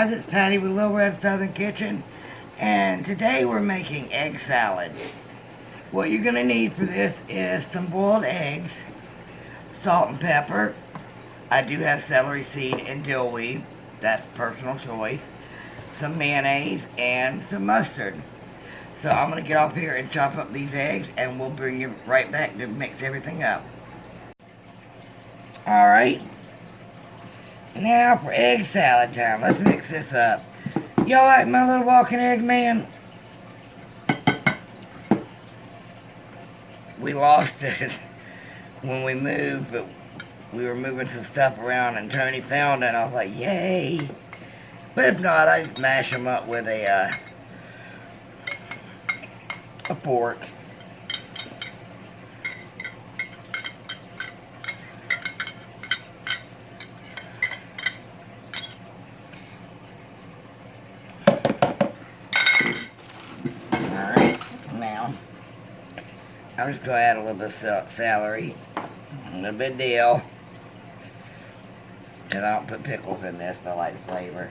guys, it's Patty with Little Red Southern Kitchen, and today we're making egg salad. What you're going to need for this is some boiled eggs, salt and pepper. I do have celery seed and dill weed, that's personal choice. Some mayonnaise and some mustard. So I'm going to get off here and chop up these eggs, and we'll bring you right back to mix everything up. Alright. Now for egg salad time. Let's mix this up. Y'all like my little walking egg man? We lost it when we moved, but we were moving some stuff around and Tony found it and I was like, yay. But if not, I just mash them up with a fork. I'm just going to add a little bit of celery, a little bit of dill, and I don't put pickles in this, but I like the flavor.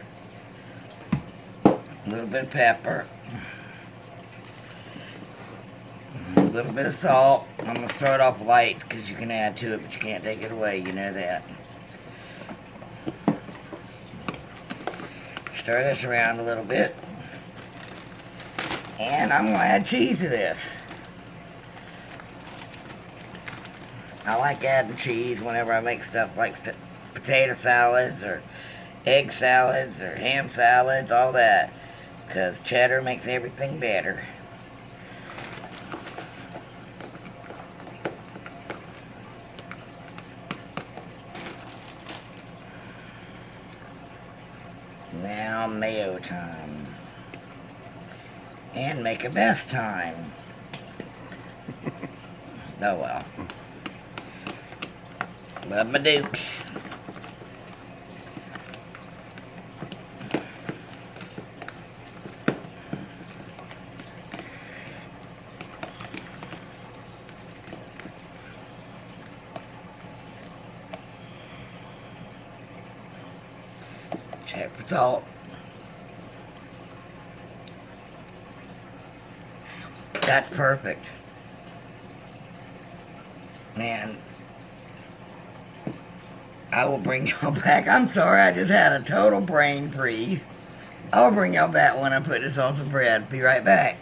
A little bit of pepper, a little bit of salt. I'm going to start off light because you can add to it, but you can't take it away, you know that. Stir this around a little bit, and I'm going to add cheese to this. I like adding cheese whenever I make stuff like potato salads or egg salads or ham salads, all that, because cheddar makes everything better. Now mayo time. And make a mess time. Oh well. Love my dukes. Check for salt. That's perfect. Man, I will bring y'all back. I'm sorry, I just had a total brain freeze. I'll bring y'all back when I put this on some bread. Be right back.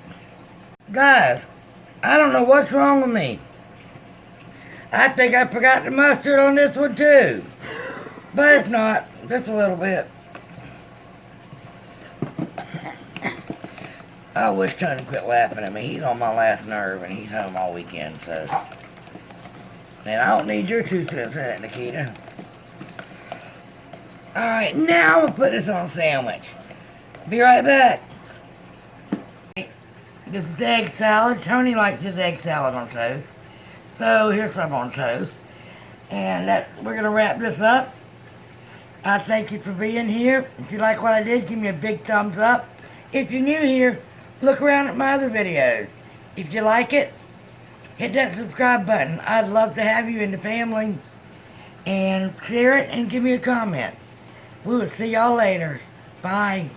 Guys, I don't know what's wrong with me. I think I forgot the mustard on this one too. But if not, just a little bit. I wish Tony quit laughing at me. He's on my last nerve and he's home all weekend, so. And I don't need your 2 cents in it, Nikita. Alright, now I'm going to put this on a sandwich. Be right back. This is egg salad. Tony likes his egg salad on toast. So here's some on toast. And we're going to wrap this up. I thank you for being here. If you like what I did, give me a big thumbs up. If you're new here, look around at my other videos. If you like it, hit that subscribe button. I'd love to have you in the family. And share it and give me a comment. We will see y'all later. Bye.